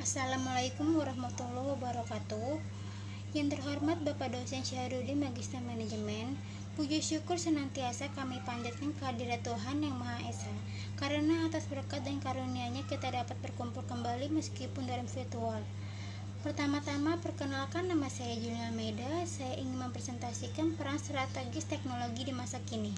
Assalamualaikum warahmatullahi wabarakatuh. Yang terhormat Bapak Dosen Syahrudin Magister Manajemen, puji syukur senantiasa kami panjatkan kehadirat Tuhan Yang Maha Esa, karena atas berkat dan karunia-Nya kita dapat berkumpul kembali meskipun dalam virtual. Pertama-tama, perkenalkan, nama saya Julia Almeida. Saya ingin mempresentasikan peran strategis teknologi di masa kini.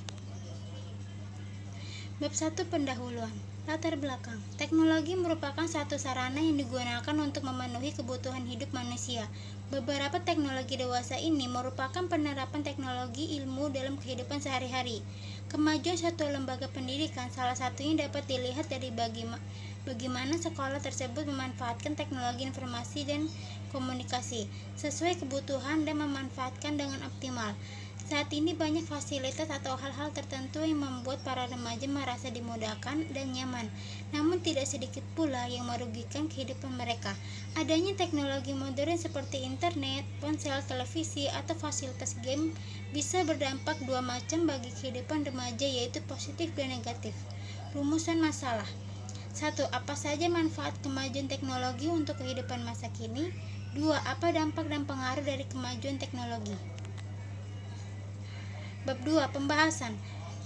Bab 1, pendahuluan. Latar belakang. Teknologi merupakan satu sarana yang digunakan untuk memenuhi kebutuhan hidup manusia. Beberapa teknologi dewasa ini merupakan penerapan teknologi ilmu dalam kehidupan sehari-hari. Kemajuan suatu lembaga pendidikan salah satunya dapat dilihat dari bagaimana sekolah tersebut memanfaatkan teknologi informasi dan komunikasi sesuai kebutuhan dan memanfaatkan dengan optimal. Saat ini banyak fasilitas atau hal-hal tertentu yang membuat para remaja merasa dimudahkan dan nyaman, namun tidak sedikit pula yang merugikan kehidupan mereka. Adanya teknologi modern seperti internet, ponsel, televisi, atau fasilitas game bisa berdampak dua macam bagi kehidupan remaja, yaitu positif dan negatif. Rumusan masalah. 1. Apa saja manfaat kemajuan teknologi untuk kehidupan masa kini? 2. Apa dampak dan pengaruh dari kemajuan teknologi? Bab 2, pembahasan.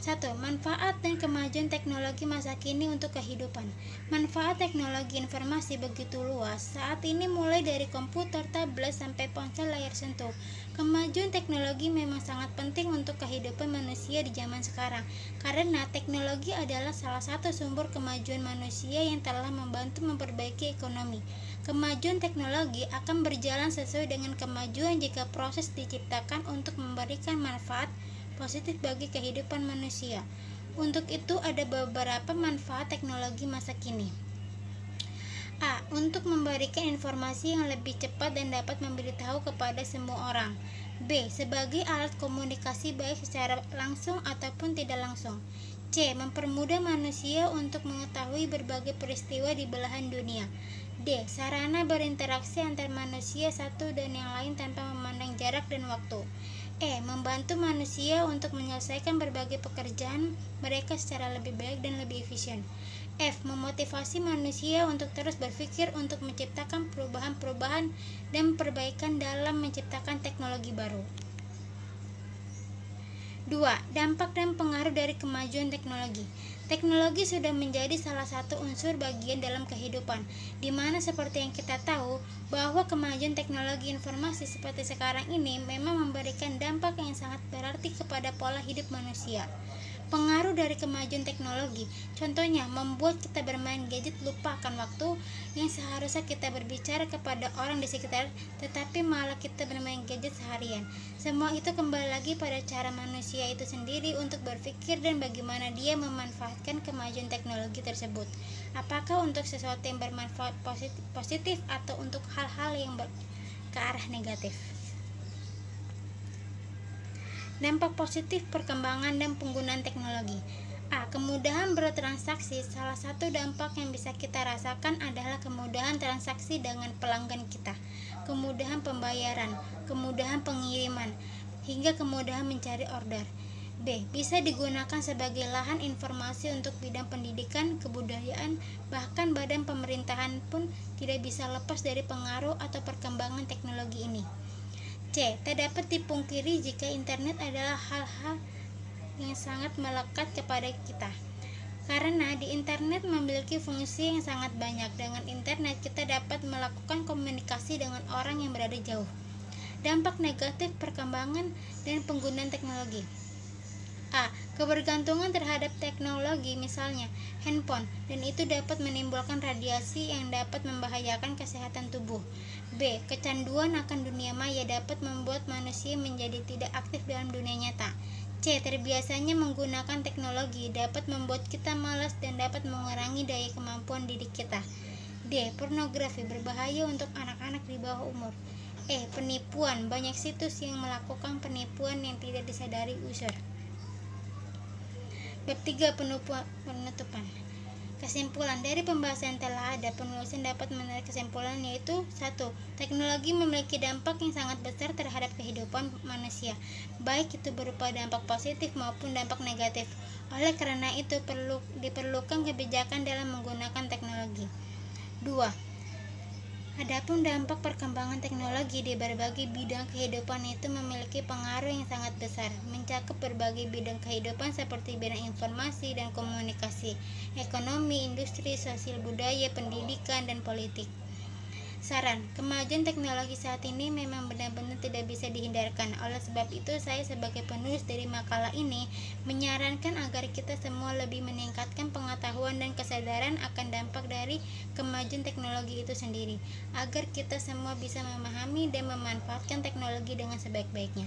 1. Manfaat dan kemajuan teknologi masa kini untuk kehidupan. Manfaat teknologi informasi begitu luas. Saat ini mulai dari komputer, tablet, sampai ponsel layar sentuh. Kemajuan teknologi memang sangat penting untuk kehidupan manusia di zaman sekarang, karena teknologi adalah salah satu sumber kemajuan manusia yang telah membantu memperbaiki ekonomi. Kemajuan teknologi akan berjalan sesuai dengan kemajuan jika proses diciptakan untuk memberikan manfaat positif bagi kehidupan manusia. Untuk itu ada beberapa manfaat teknologi masa kini. A. Untuk memberikan informasi yang lebih cepat dan dapat memberitahu kepada semua orang. B. Sebagai alat komunikasi baik secara langsung ataupun tidak langsung. C. Mempermudah manusia untuk mengetahui berbagai peristiwa di belahan dunia. D. Sarana berinteraksi antar manusia satu dan yang lain tanpa memandang jarak dan waktu. E. Membantu manusia untuk menyelesaikan berbagai pekerjaan mereka secara lebih baik dan lebih efisien. F. Memotivasi manusia untuk terus berpikir untuk menciptakan perubahan-perubahan dan perbaikan dalam menciptakan teknologi baru. 2. Dampak dan pengaruh dari kemajuan teknologi. Teknologi sudah menjadi salah satu unsur bagian dalam kehidupan, di mana seperti yang kita tahu bahwa kemajuan teknologi informasi seperti sekarang ini memang memberikan dampak yang sangat berarti kepada pola hidup manusia. Pengaruh dari kemajuan teknologi, contohnya membuat kita bermain gadget lupa akan waktu yang seharusnya kita berbicara kepada orang di sekitar, tetapi malah kita bermain gadget seharian. Semua itu kembali lagi pada cara manusia itu sendiri untuk berpikir dan bagaimana dia memanfaatkan kemajuan teknologi tersebut. Apakah untuk sesuatu yang bermanfaat positif atau untuk hal-hal yang ke arah negatif. Dampak positif perkembangan dan penggunaan teknologi. A. Kemudahan bertransaksi. Salah satu dampak yang bisa kita rasakan adalah kemudahan transaksi dengan pelanggan kita, kemudahan pembayaran, kemudahan pengiriman, hingga kemudahan mencari order. B. Bisa digunakan sebagai lahan informasi untuk bidang pendidikan, kebudayaan, bahkan badan pemerintahan pun tidak bisa lepas dari pengaruh atau perkembangan teknologi ini. C. Tak dapat dipungkiri jika internet adalah hal-hal yang sangat melekat kepada kita, karena di internet memiliki fungsi yang sangat banyak. Dengan internet kita dapat melakukan komunikasi dengan orang yang berada jauh. Dampak negatif perkembangan dan penggunaan teknologi. A. Kebergantungan terhadap teknologi, misalnya handphone, dan itu dapat menimbulkan radiasi yang dapat membahayakan kesehatan tubuh. B. Kecanduan akan dunia maya dapat membuat manusia menjadi tidak aktif dalam dunia nyata. C. Terbiasanya menggunakan teknologi dapat membuat kita malas dan dapat mengurangi daya kemampuan diri kita. D. Pornografi berbahaya untuk anak-anak di bawah umur. E. Penipuan. Banyak situs yang melakukan penipuan yang tidak disadari user. Bab 3, penutupan. Kesimpulan dari pembahasan yang telah ada, penulisan dapat menarik kesimpulan, yaitu 1. Teknologi memiliki dampak yang sangat besar terhadap kehidupan manusia, baik itu berupa dampak positif maupun dampak negatif. Oleh karena itu diperlukan kebijakan dalam menggunakan teknologi. 2. Adapun dampak perkembangan teknologi di berbagai bidang kehidupan itu memiliki pengaruh yang sangat besar, mencakup berbagai bidang kehidupan seperti bidang informasi dan komunikasi, ekonomi, industri, sosial budaya, pendidikan, dan politik. Saran, kemajuan teknologi saat ini memang benar-benar tidak bisa dihindarkan. Oleh sebab itu, saya sebagai penulis dari makalah ini menyarankan agar kita semua lebih meningkatkan pengetahuan dan kesadaran akan dampak dari kemajuan teknologi itu sendiri, agar kita semua bisa memahami dan memanfaatkan teknologi dengan sebaik-baiknya.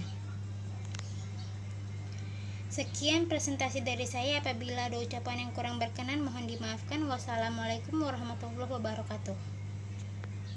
Sekian presentasi dari saya. Apabila ada ucapan yang kurang berkenan, mohon dimaafkan. Wassalamualaikum warahmatullahi wabarakatuh.